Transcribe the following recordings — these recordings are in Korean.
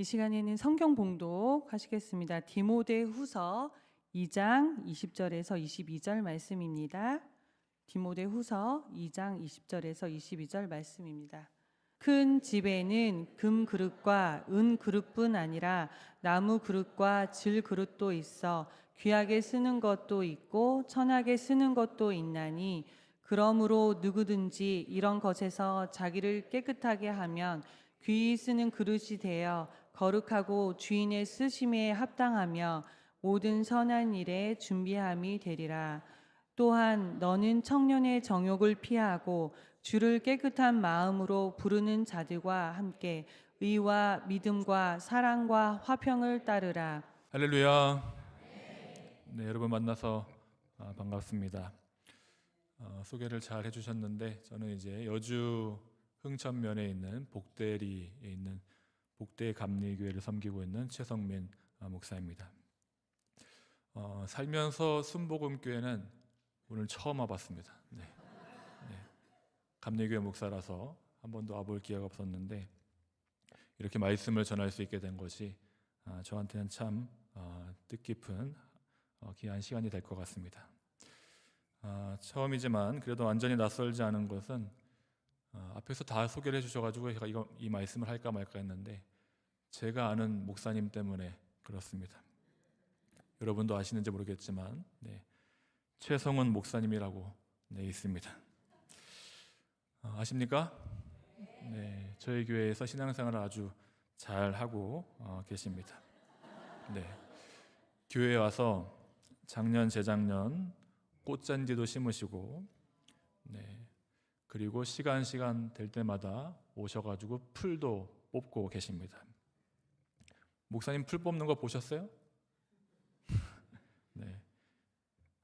이 시간에는 성경 봉독 하시겠습니다. 디모데후서 2장 20절에서 22절 말씀입니다. 디모데후서 2장 20절에서 22절 말씀입니다. 큰 집에는 금 그릇과 은 그릇뿐 아니라 나무 그릇과 질 그릇도 있어 귀하게 쓰는 것도 있고 천하게 쓰는 것도 있나니 그러므로 누구든지 이런 것에서 자기를 깨끗하게 하면 귀히 쓰는 그릇이 되어 거룩하고 주인의 쓰심에 합당하며 모든 선한 일에 준비함이 되리라. 또한 너는 청년의 정욕을 피하고 주를 깨끗한 마음으로 부르는 자들과 함께 의와 믿음과 사랑과 화평을 따르라. 할렐루야. 네, 여러분 만나서 반갑습니다. 소개를 잘 해주셨는데 저는 이제 여주 흥천면에 있는 복대리에 있는 복대 감리교회를 섬기고 있는 최성민 목사입니다. 살면서 순복음교회는 오늘 처음 와봤습니다. 네. 감리교회 목사라서 한 번도 와볼 기회가 없었는데 이렇게 말씀을 전할 수 있게 된 것이 저한테는 참 뜻깊은 귀한 시간이 될 것 같습니다. 처음이지만 그래도 완전히 낯설지 않은 것은 앞에서 다 소개를 해주셔가지고 제가 이 말씀을 할까 말까 했는데 제가 아는 목사님 때문에 그렇습니다. 여러분도 아시는지 모르겠지만 최성훈 목사님이라고 있습니다. 아십니까? 네, 저희 교회에서 신앙생활을 아주 잘 하고 계십니다. 교회에 와서 작년, 재작년 꽃잔디도 심으시고, 그리고 시간 될 때마다 오셔가지고 풀도 뽑고 계십니다. 목사님 풀 뽑는 거 보셨어요?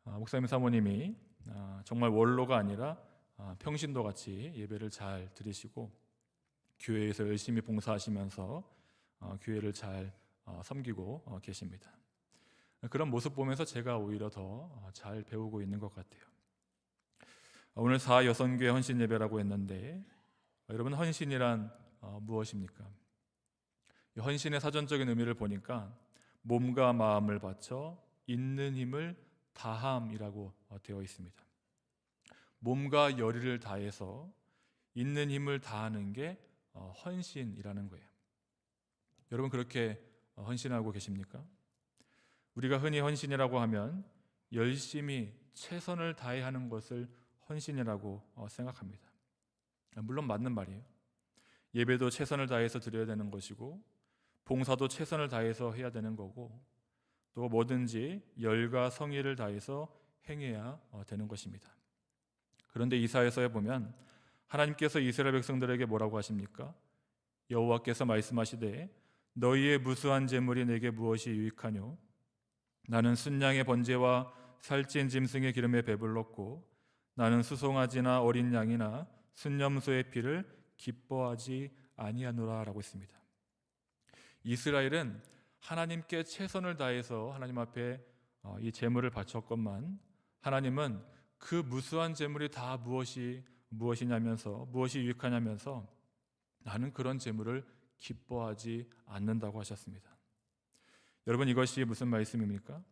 목사님 사모님이 정말 원로가 아니라 평신도 같이 예배를 잘 드리시고 교회에서 열심히 봉사하시면서 교회를 잘 섬기고 계십니다. 그런 모습 보면서 제가 오히려 더 잘 배우고 있는 것 같아요. 오늘 사여선교회 헌신 예배라고 했는데 여러분, 헌신이란 무엇입니까? 헌신의 사전적인 의미를 보니까 몸과 마음을 바쳐 있는 힘을 다함이라고 되어 있습니다. 몸과 열의를 다해서 있는 힘을 다하는 게 헌신이라는 거예요. 여러분, 그렇게 헌신하고 계십니까? 우리가 흔히 헌신이라고 하면 열심히 최선을 다해 하는 것을 헌신이라고 생각합니다. 물론 맞는 말이에요. 예배도 최선을 다해서 드려야 되는 것이고 봉사도 최선을 다해서 해야 되는 거고 또 뭐든지 열과 성의를 다해서 행해야 되는 것입니다. 그런데 이사야서에 보면 하나님께서 이스라엘 백성들에게 뭐라고 하십니까? 여호와께서 말씀하시되 너희의 무수한 재물이 내게 무엇이 유익하뇨? 나는 순양의 번제와 살찐 짐승의 기름에 배불렀고 나는 수송아지나 어린 양이나 순염소의 피를 기뻐하지 아니하노라 라고 했습니다. 이스라엘은 하나님께 최선을 다해서 하나님 앞에 이 제물을 바쳤건만 하나님은 그 무수한 제물이 다 무엇이냐면서 무엇이 유익하냐면서 나는 그런 제물을 기뻐하지 않는다고 하셨습니다. 여러분, 이것이 무슨 말씀입니까?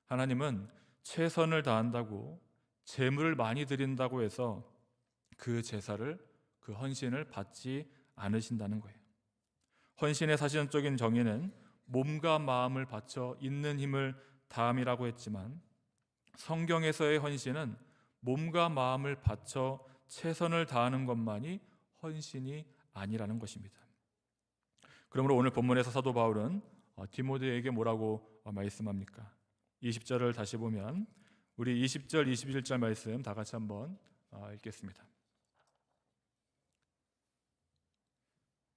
하나님은 최선을 다한다고 제물을 많이 드린다고 해서 그 제사를, 그 헌신을 받지 않으신다는 거예요. 헌신의 사전적인 정의는 몸과 마음을 바쳐 있는 힘을 다함이라고 했지만 성경에서의 헌신은 몸과 마음을 바쳐 최선을 다하는 것만이 헌신이 아니라는 것입니다. 그러므로 오늘 본문에서 사도 바울은 디모데에게 뭐라고 말씀합니까? 20절을 다시 보면 우리 20절, 21절 말씀 다 같이 한번 읽겠습니다.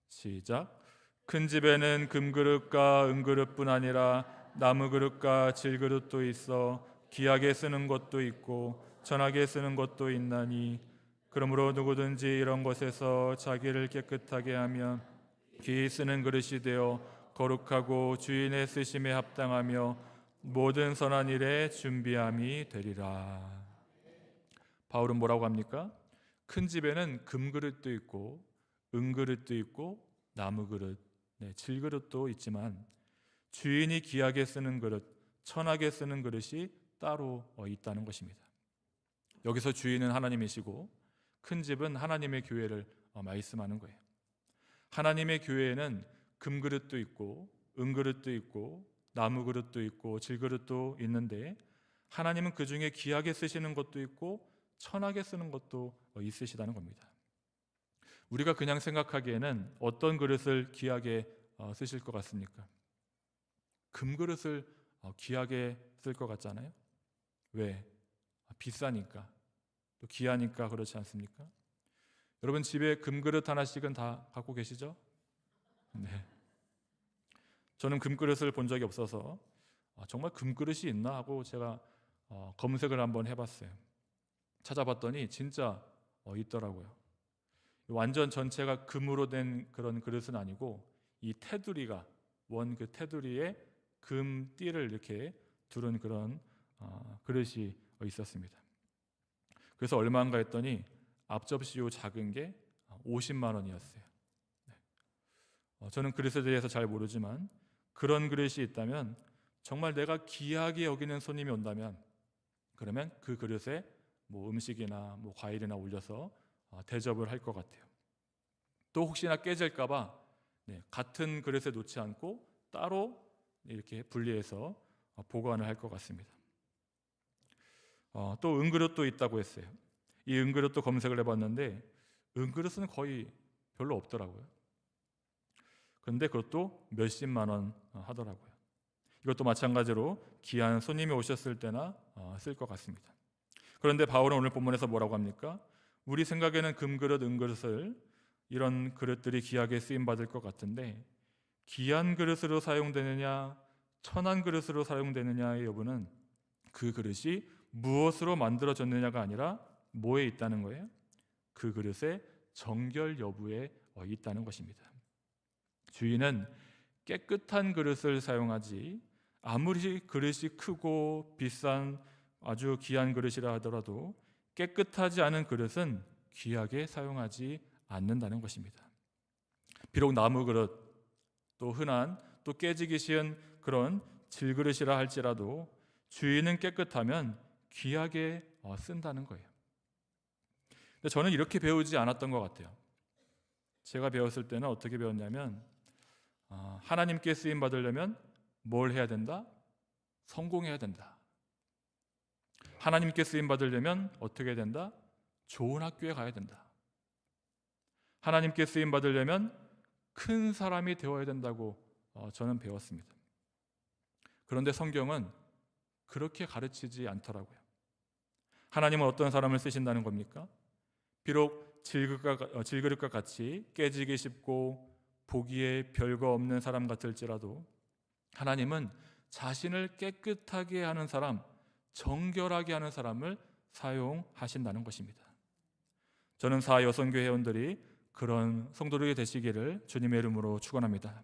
시작. 큰 집에는 금그릇과 은그릇뿐 아니라 나무그릇과 질그릇도 있어 귀하게 쓰는 것도 있고 천하게 쓰는 것도 있나니 그러므로 누구든지 이런 것에서 자기를 깨끗하게 하면 귀히 쓰는 그릇이 되어 거룩하고 주인의 쓰심에 합당하며 모든 선한 일에 준비함이 되리라. 바울은 뭐라고 합니까? 큰 집에는 금그릇도 있고 은그릇도 있고 나무그릇, 질그릇도 있지만 주인이 귀하게 쓰는 그릇, 천하게 쓰는 그릇이 따로 있다는 것입니다. 여기서 주인은 하나님이시고 큰 집은 하나님의 교회를 말씀하는 거예요. 하나님의 교회에는 금그릇도 있고 은그릇도 있고 나무그릇도 있고 질그릇도 있는데 하나님은 그 중에 귀하게 쓰시는 것도 있고 천하게 쓰는 것도 있으시다는 겁니다. 우리가 그냥 생각하기에는 어떤 그릇을 귀하게 쓰실 것 같습니까? 금그릇을 귀하게 쓸 것 같잖아요. 왜? 비싸니까, 또 귀하니까 그렇지 않습니까? 여러분 집에 금그릇 하나씩은 다 갖고 계시죠? 네. 저는 금그릇을 본 적이 없어서 정말 금그릇이 있나 하고 제가 검색을 한번 해봤어요. 찾아봤더니 진짜 있더라고요. 완전 전체가 금으로 된 그런 그릇은 아니고 이 테두리가 원 그 테두리에 금띠를 이렇게 두른 그런 그릇이 있었습니다. 그래서 얼마인가 했더니 앞접시 요 작은 게 50만 원이었어요. 저는 그릇에 대해서 잘 모르지만 그런 그릇이 있다면 정말 내가 귀하게 여기는 손님이 온다면 그러면 그 그릇에 뭐 음식이나 뭐 과일이나 올려서 대접을 할 것 같아요. 또 혹시나 깨질까봐 같은 그릇에 놓지 않고 따로 이렇게 분리해서 보관을 할 것 같습니다. 또 은그릇도 있다고 했어요. 이 은그릇도 검색을 해봤는데 은그릇은 거의 별로 없더라고요. 그런데 그것도 몇십만 원 하더라고요. 이것도 마찬가지로 귀한 손님이 오셨을 때나 쓸 것 같습니다. 그런데 바울은 오늘 본문에서 뭐라고 합니까? 우리 생각에는 금그릇, 은그릇을 이런 그릇들이 귀하게 쓰임받을 것 같은데 귀한 그릇으로 사용되느냐 천한 그릇으로 사용되느냐의 여부는 그 그릇이 무엇으로 만들어졌느냐가 아니라 뭐에 있다는 거예요? 그 그릇의 정결 여부에 있다는 것입니다. 주인은 깨끗한 그릇을 사용하지 아무리 그릇이 크고 비싼 아주 귀한 그릇이라 하더라도 깨끗하지 않은 그릇은 귀하게 사용하지 않는다는 것입니다. 비록 나무 그릇 또 흔한 또 깨지기 쉬운 그런 질그릇이라 할지라도 주인은 깨끗하면 귀하게 쓴다는 거예요. 근데 저는 이렇게 배우지 않았던 것 같아요. 제가 배웠을 때는 어떻게 배웠냐면 하나님께 쓰임 받으려면 뭘 해야 된다? 성공해야 된다. 하나님께 쓰임 받으려면 어떻게 된다? 좋은 학교에 가야 된다. 하나님께 쓰임 받으려면 큰 사람이 되어야 된다고 저는 배웠습니다. 그런데 성경은 그렇게 가르치지 않더라고요. 하나님은 어떤 사람을 쓰신다는 겁니까? 비록 질그릇과 같이 깨지기 쉽고 보기에 별거 없는 사람 같을지라도 하나님은 자신을 깨끗하게 하는 사람, 정결하게 하는 사람을 사용하신다는 것입니다. 저는 사여성교 회원들이 그런 성도들이 되시기를 주님의 이름으로 축원합니다.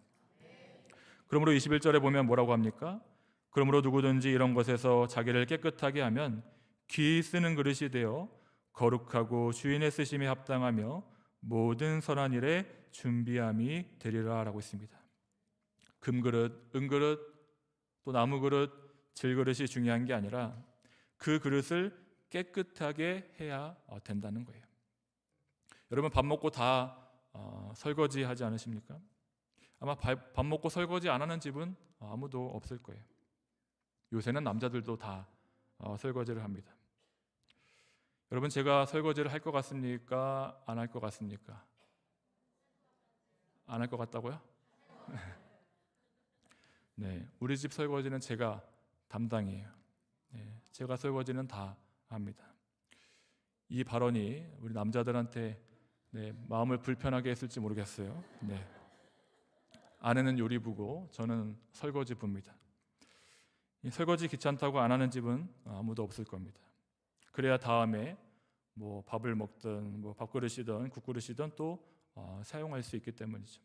그러므로 21절에 보면 뭐라고 합니까? 그러므로 누구든지 이런 것에서 자기를 깨끗하게 하면 귀히 쓰는 그릇이 되어 거룩하고 주인의 쓰심에 합당하며 모든 선한 일에 준비함이 되리라 라고 했습니다. 금그릇, 은그릇, 또 나무그릇, 질그릇이 중요한 게 아니라 그 그릇을 깨끗하게 해야 된다는 거예요. 여러분 밥 먹고 다 설거지 하지 않으십니까? 아마 밥 먹고 설거지 안 하는 집은 아무도 없을 거예요. 요새는 남자들도 다 설거지를 합니다. 여러분 제가 설거지를 할 것 같습니까? 안 할 것 같습니까? 안 할 것 같다고요? 네, 우리 집 설거지는 제가 담당이에요. 네, 제가 설거지는 다 합니다. 이 발언이 우리 남자들한테 마음을 불편하게 했을지 모르겠어요. 네. 아내는 요리부고 저는 설거지부입니다. 이 설거지 귀찮다고 안 하는 집은 아무도 없을 겁니다. 그래야 다음에 뭐 밥을 먹든 뭐 밥그릇이든 국그릇이든 또 사용할 수 있기 때문이죠.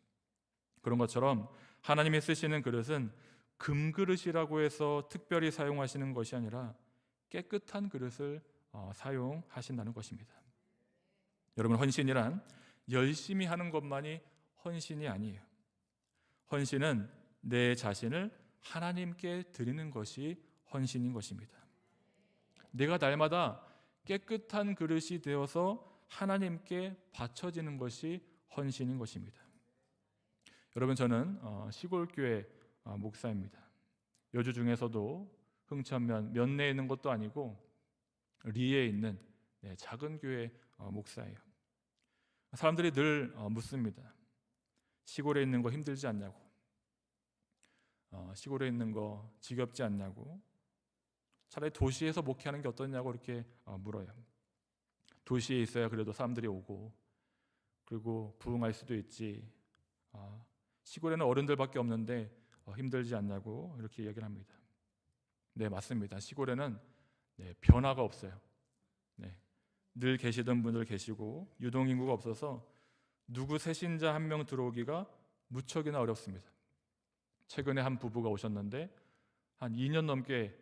그런 것처럼 하나님이 쓰시는 그릇은 금그릇이라고 해서 특별히 사용하시는 것이 아니라 깨끗한 그릇을 사용하신다는 것입니다. 여러분 헌신이란 열심히 하는 것만이 헌신이 아니에요. 헌신은 내 자신을 하나님께 드리는 것이 헌신인 것입니다. 내가 날마다 깨끗한 그릇이 되어서 하나님께 바쳐지는 것이 헌신인 것입니다. 여러분, 저는 시골교회 목사입니다. 여주 중에서도 흥천면 면내에 있는 것도 아니고 리에 있는 작은 교회 목사예요. 사람들이 늘 묻습니다. 시골에 있는 거 힘들지 않냐고, 시골에 있는 거 지겹지 않냐고, 차라리 도시에서 목회하는 게 어떠냐고 이렇게 물어요. 도시에 있어야 그래도 사람들이 오고 그리고 부흥할 수도 있지, 시골에는 어른들밖에 없는데 힘들지 않냐고 이렇게 얘기를 합니다. 네, 맞습니다. 시골에는 변화가 없어요. 늘 계시던 분들 계시고 유동인구가 없어서 누구 새 신자 한 명 들어오기가 무척이나 어렵습니다. 최근에 한 부부가 오셨는데 한 2년 넘게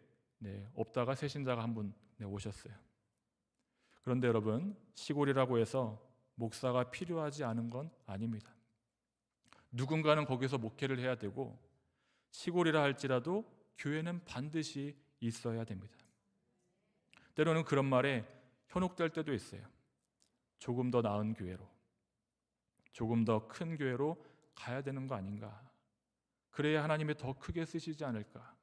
없다가 새 신자가 한 분 오셨어요. 그런데 여러분, 시골이라고 해서 목사가 필요하지 않은 건 아닙니다. 누군가는 거기서 목회를 해야 되고 시골이라 할지라도 교회는 반드시 있어야 됩니다. 때로는 그런 말에 현혹될 때도 있어요. 조금 더 나은 교회로, 조금 더 큰 교회로 가야 되는 거 아닌가? 그래야 하나님이 더 크게 쓰시지 않을까?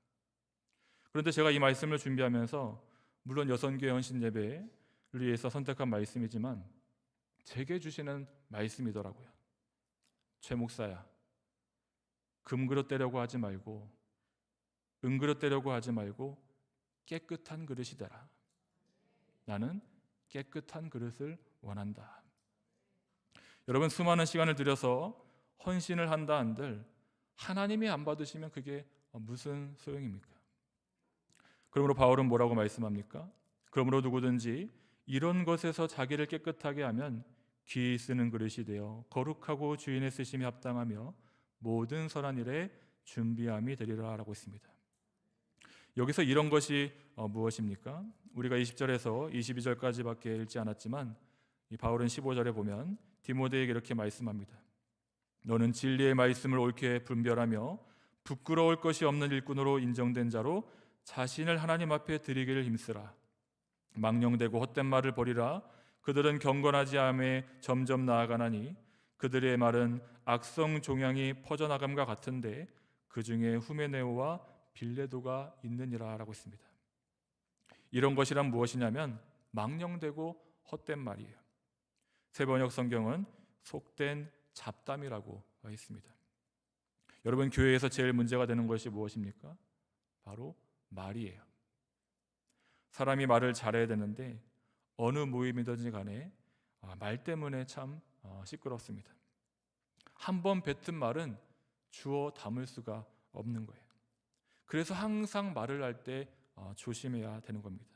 그런데 제가 이 말씀을 준비하면서 물론 여선교회 헌신 예배를 위해서 선택한 말씀이지만 제게 주시는 말씀이더라고요. 최 목사야, 금그릇 떼려고 하지 말고 은그릇 떼려고 하지 말고 깨끗한 그릇이 되라. 나는 깨끗한 그릇을 원한다. 여러분, 수많은 시간을 들여서 헌신을 한다 한들 하나님이 안 받으시면 그게 무슨 소용입니까? 그러므로 바울은 뭐라고 말씀합니까? 그러므로 누구든지 이런 것에서 자기를 깨끗하게 하면 귀히 쓰는 그릇이 되어 거룩하고 주인의 쓰심에 합당하며 모든 선한 일에 준비함이 되리라 라고 했습니다. 여기서 이런 것이 무엇입니까? 우리가 20절에서 22절까지밖에 읽지 않았지만 이 바울은 15절에 보면 디모데에게 이렇게 말씀합니다. 너는 진리의 말씀을 옳게 분별하며 부끄러울 것이 없는 일꾼으로 인정된 자로 자신을 하나님 앞에 드리기를 힘쓰라. 망령되고 헛된 말을 버리라. 그들은 경건하지 않음에 점점 나아가나니 그들의 말은 악성 종양이 퍼져나감과 같은데 그 중에 후메네오와 빌레도가 있느니라 라고 했습니다. 이런 것이란 무엇이냐면 망령되고 헛된 말이에요. 새번역 성경은 속된 잡담이라고 했습니다. 여러분, 교회에서 제일 문제가 되는 것이 무엇입니까? 바로 말이에요. 사람이 말을 잘해야 되는데 어느 모임이든지 간에 말 때문에 참 시끄럽습니다. 한 번 뱉은 말은 주워 담을 수가 없는 거예요. 그래서 항상 말을 할 때 조심해야 되는 겁니다.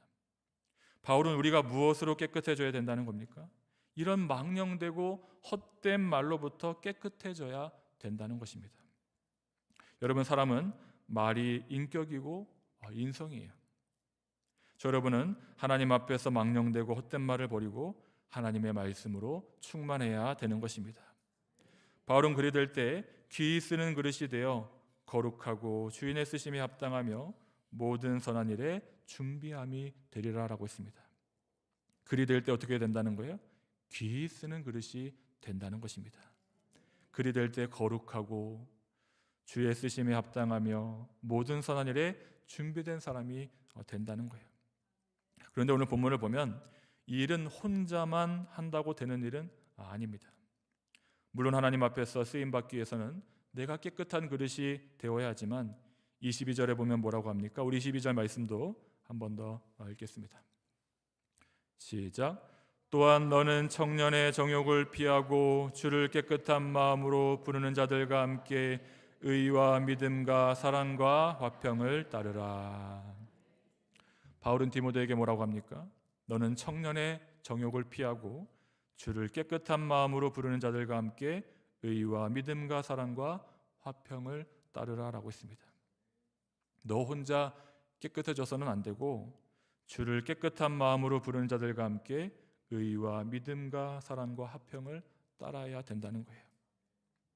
바울은 우리가 무엇으로 깨끗해져야 된다는 겁니까? 이런 망령되고 헛된 말로부터 깨끗해져야 된다는 것입니다. 여러분, 사람은 말이 인격이고 인성이에요. 저 여러분은 하나님 앞에서 망령되고 헛된 말을 버리고 하나님의 말씀으로 충만해야 되는 것입니다. 바울은 글이 될 때 귀히 쓰는 그릇이 되어 거룩하고 주인의 쓰심에 합당하며 모든 선한 일에 준비함이 되리라 라고 했습니다. 글이 될 때 어떻게 된다는 거예요? 귀히 쓰는 그릇이 된다는 것입니다. 글이 될 때 거룩하고 주의 쓰심에 합당하며 모든 선한 일에 준비된 사람이 된다는 거예요. 그런데 오늘 본문을 보면 이 일은 혼자만 한다고 되는 일은 아닙니다. 물론 하나님 앞에서 쓰임받기 위해서는 내가 깨끗한 그릇이 되어야 하지만 22절에 보면 뭐라고 합니까? 우리 22절 말씀도 한 번 더 읽겠습니다. 시작. 또한 너는 청년의 정욕을 피하고 주를 깨끗한 마음으로 부르는 자들과 함께 의와 믿음과 사랑과 화평을 따르라. 바울은 디모데에게 뭐라고 합니까? 너는 청년의 정욕을 피하고 주를 깨끗한 마음으로 부르는 자들과 함께 의와 믿음과 사랑과 화평을 따르라 라고 했습니다. 너 혼자 깨끗해져서는 안 되고 주를 깨끗한 마음으로 부르는 자들과 함께 의와 믿음과 사랑과 화평을 따라야 된다는 거예요.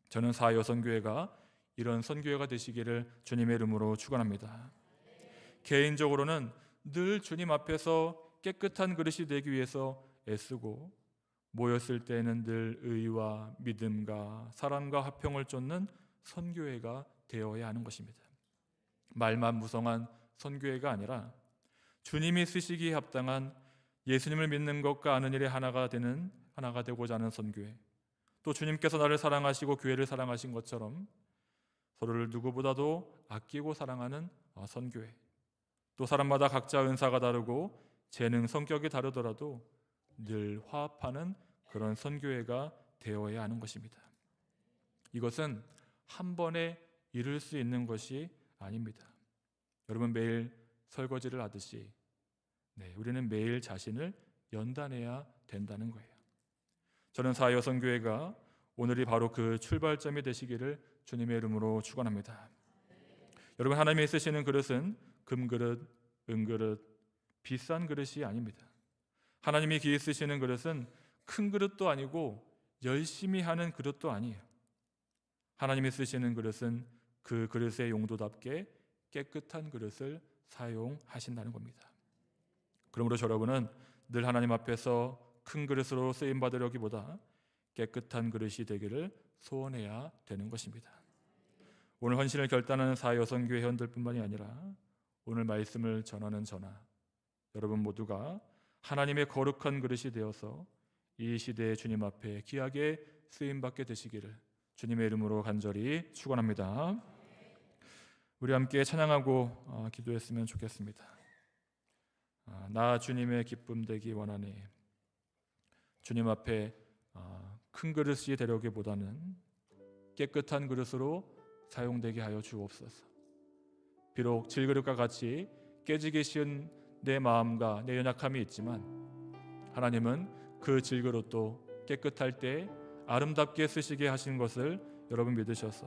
저는 사여선교회가 이런 선교회가 되시기를 주님의 이름으로 축원합니다. 개인적으로는 늘 주님 앞에서 깨끗한 그릇이 되기 위해서 애쓰고 모였을 때에는 늘 의와 믿음과 사랑과 화평을 쫓는 선교회가 되어야 하는 것입니다. 말만 무성한 선교회가 아니라 주님이 쓰시기에 합당한 예수님을 믿는 것과 아는 일에 하나가 되고자 하는 선교회, 또 주님께서 나를 사랑하시고 교회를 사랑하신 것처럼 서로를 누구보다도 아끼고 사랑하는 선교회, 또 사람마다 각자 은사가 다르고 재능, 성격이 다르더라도 늘 화합하는 그런 선교회가 되어야 하는 것입니다. 이것은 한 번에 이룰 수 있는 것이 아닙니다. 여러분, 매일 설거지를 하듯이 우리는 매일 자신을 연단해야 된다는 거예요. 저는 사여선교회가 오늘이 바로 그 출발점이 되시기를 주님의 이름으로 축원합니다. 여러분, 하나님이 쓰시는 그릇은 금그릇, 은그릇, 비싼 그릇이 아닙니다. 하나님이 귀히 쓰시는 그릇은 큰 그릇도 아니고 열심히 하는 그릇도 아니에요. 하나님이 쓰시는 그릇은 그 그릇의 용도답게 깨끗한 그릇을 사용하신다는 겁니다. 그러므로 여러분은 늘 하나님 앞에서 큰 그릇으로 쓰임 받으려기보다 깨끗한 그릇이 되기를 소원해야 되는 것입니다. 오늘 헌신을 결단하는 사여선교회 회원들뿐만이 아니라 오늘 말씀을 전하는 저나 여러분 모두가 하나님의 거룩한 그릇이 되어서 이 시대의 주님 앞에 귀하게 쓰임받게 되시기를 주님의 이름으로 간절히 축원합니다. 우리 함께 찬양하고 기도했으면 좋겠습니다. 나 주님의 기쁨 되기 원하니. 주님 앞에 큰 그릇이 되려기보다는 깨끗한 그릇으로 사용되게 하여 주옵소서. 비록 질그릇과 같이 깨지기 쉬운 내 마음과 내 연약함이 있지만 하나님은 그 질그릇도 깨끗할 때 아름답게 쓰시게 하신 것을 여러분 믿으셔서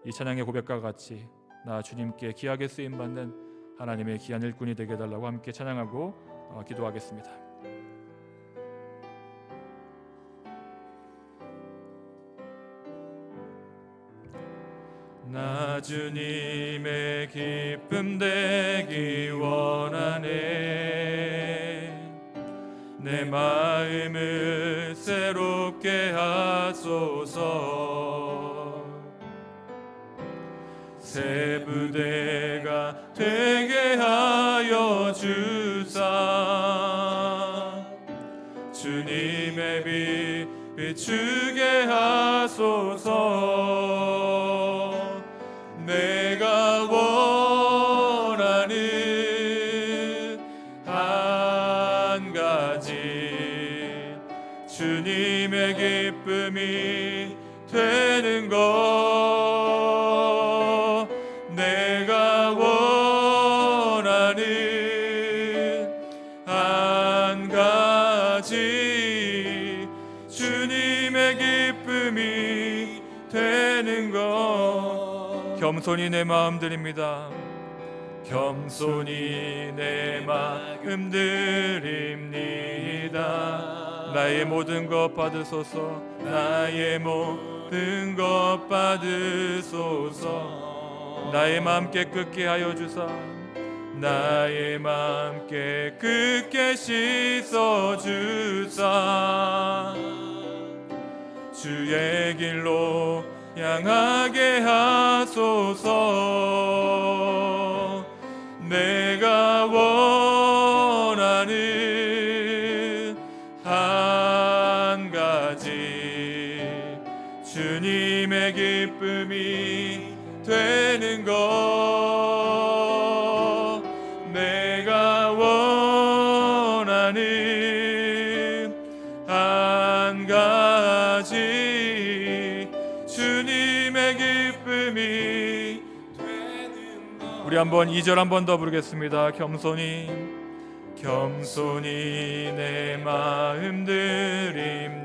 이 찬양의 고백과 같이 나 주님께 귀하게 쓰임받는 하나님의 귀한 일꾼이 되게 해달라고 함께 찬양하고 기도하겠습니다. 나 주님의 기쁨 되기 원하네. 내 마음을 새롭게 하소서. 새 부대가 되게 하여 주사. 주님의 빛 비추게 하소서. 내가 원하는 한 가지 주님의 기쁨이 되는 것. 내가 원하는 한 가지 주님의 기쁨이 되는 것. 겸손히 내 마음 드립니다. 겸손히 내 마음 드립니다. 나의 모든 것 받으소서. 나의 모든 것 받으소서. 나의 마음 깨끗게 하여 주사. 나의 마음 깨끗게 씻어 주사. 주의 길로 향하게 하소서. 내가 원하는 한 가지 주님의 기쁨이 되는 것. 내가 원하는 한 가지 주님의 기쁨이 되는 것. 우리 한번 2절 한 번 더 부르겠습니다. 겸손히 내 마음 드립니다.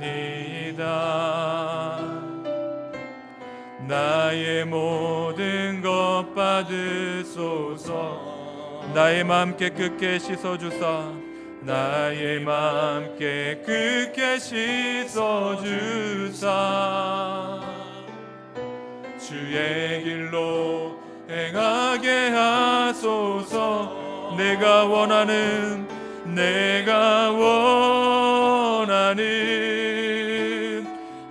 나의 모든 것 받으소서. 나의 마음 깨끗게 씻어주사. 나의 마음 깨끗게 씻어주사. 주의 길로 행하게 하소서. 내가 원하는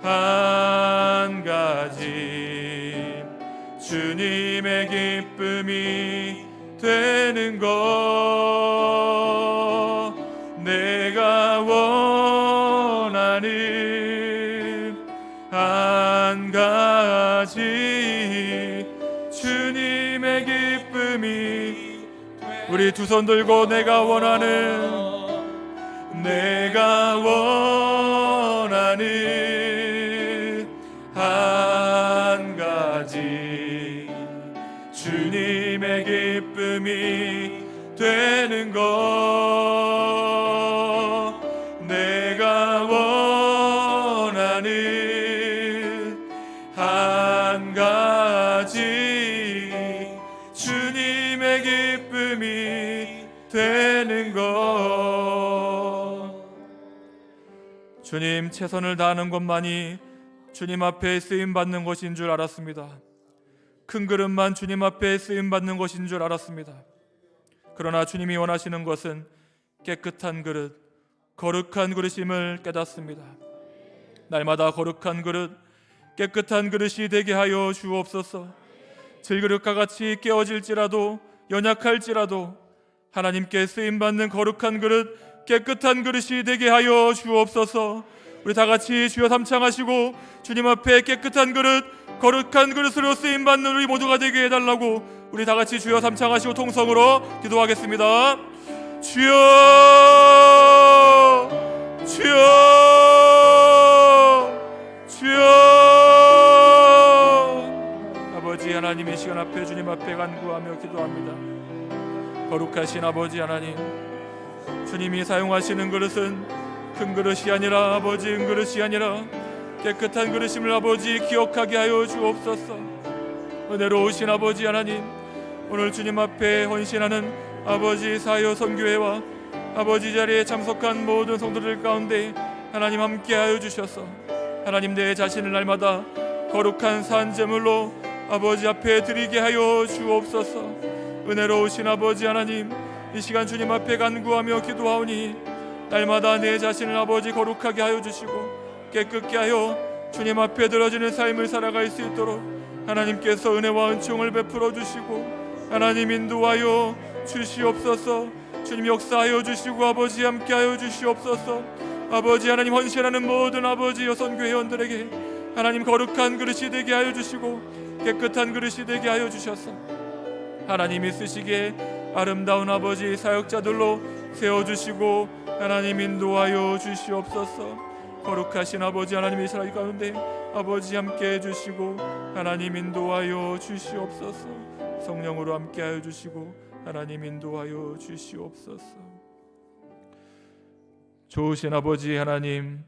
한 가지, 주님의 기쁨이 되는 것. 내가 원하는 한 가지, 주님의 기쁨이. 우리 두 손 들고 내가 원하는 한 가지, 주님의 기쁨이 되는 것. 내가 원하는 한 가지, 주님의 기쁨이 되는 것. 주님, 최선을 다하는 것만이 주님 앞에 쓰임받는 것인 줄 알았습니다. 큰 그릇만 주님 앞에 쓰임받는 것인 줄 알았습니다. 그러나 주님이 원하시는 것은 깨끗한 그릇, 거룩한 그릇임을 깨닫습니다. 날마다 거룩한 그릇, 깨끗한 그릇이 되게 하여 주옵소서. 질그릇과 같이 깨어질지라도, 연약할지라도 하나님께 쓰임받는 거룩한 그릇, 깨끗한 그릇이 되게 하여 주옵소서. 우리 다 같이 주여 삼창하시고 주님 앞에 깨끗한 그릇, 거룩한 그릇으로 쓰임받는 우리 모두가 되게 해달라고 우리 다 같이 주여 삼창하시고 통성으로 기도하겠습니다. 주여, 주여, 주여. 아버지 하나님, 이 시간 앞에 주님 앞에 간구하며 기도합니다. 거룩하신 아버지 하나님, 주님이 사용하시는 그릇은 큰 그릇이 아니라 아버지 은그릇이 아니라 깨끗한 그릇임을 아버지 기억하게 하여 주옵소서. 은혜로우신 아버지 하나님, 오늘 주님 앞에 헌신하는 아버지 사요 선교회와 아버지 자리에 참석한 모든 성도들 가운데 하나님 함께하여 주셔서 하나님 내 자신을 날마다 거룩한 산제물로 아버지 앞에 드리게 하여 주옵소서. 은혜로우신 아버지 하나님, 이 시간 주님 앞에 간구하며 기도하오니 날마다 내 자신을 아버지 거룩하게 하여 주시고 깨끗게 하여 주님 앞에 드려지는 삶을 살아갈 수 있도록 하나님께서 은혜와 은총을 베풀어 주시고 하나님 인도하여 주시옵소서. 주님 역사하여 주시고 아버지 함께하여 주시옵소서. 아버지 하나님, 헌신하는 모든 아버지 여선교회원들에게 하나님 거룩한 그릇이 되게 하여 주시고 깨끗한 그릇이 되게 하여 주셔서 하나님이 쓰시기에 아름다운 아버지 사역자들로 세워주시고 하나님 인도하여 주시옵소서. 거룩하신 아버지 하나님, 이스라엘 가운데 아버지 함께해 주시고 하나님 인도하여 주시옵소서. 성령으로 함께하여 주시고 하나님 인도하여 주시옵소서. 좋으신 아버지 하나님,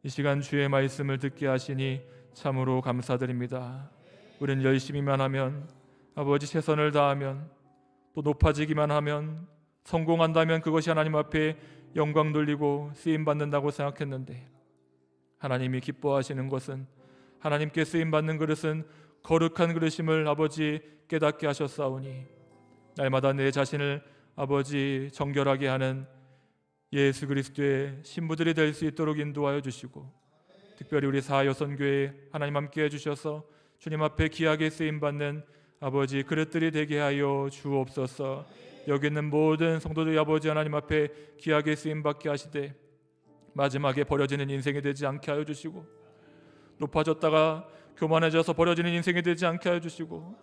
이 시간 주의 말씀을 듣게 하시니 참으로 감사드립니다. 우리는 열심히만 하면, 아버지 최선을 다하면, 또 높아지기만 하면, 성공한다면 그것이 하나님 앞에 영광 돌리고 쓰임받는다고 생각했는데 하나님이 기뻐하시는 것은, 하나님께 쓰임받는 그릇은 거룩한 그릇임을 아버지 깨닫게 하셨사오니 날마다 내 자신을 아버지 정결하게 하는 예수 그리스도의 신부들이 될 수 있도록 인도하여 주시고, 특별히 우리 사여선교회 하나님 함께 해주셔서 주님 앞에 귀하게 쓰임받는 아버지 그릇들이 되게 하여 주옵소서. 여기 있는 모든 성도들이 아버지 하나님 앞에 귀하게 쓰임받게 하시되 마지막에 버려지는 인생이 되지 않게 하여 주시고, 높아졌다가 교만해져서 버려지는 인생이 되지 않게 하여 주시고,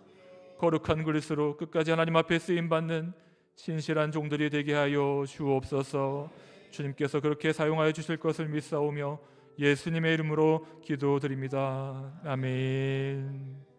거룩한 그릇으로 끝까지 하나님 앞에 쓰임받는 신실한 종들이 되게 하여 주옵소서. 주님께서 그렇게 사용하여 주실 것을 믿사오며 예수님의 이름으로 기도드립니다. 아멘.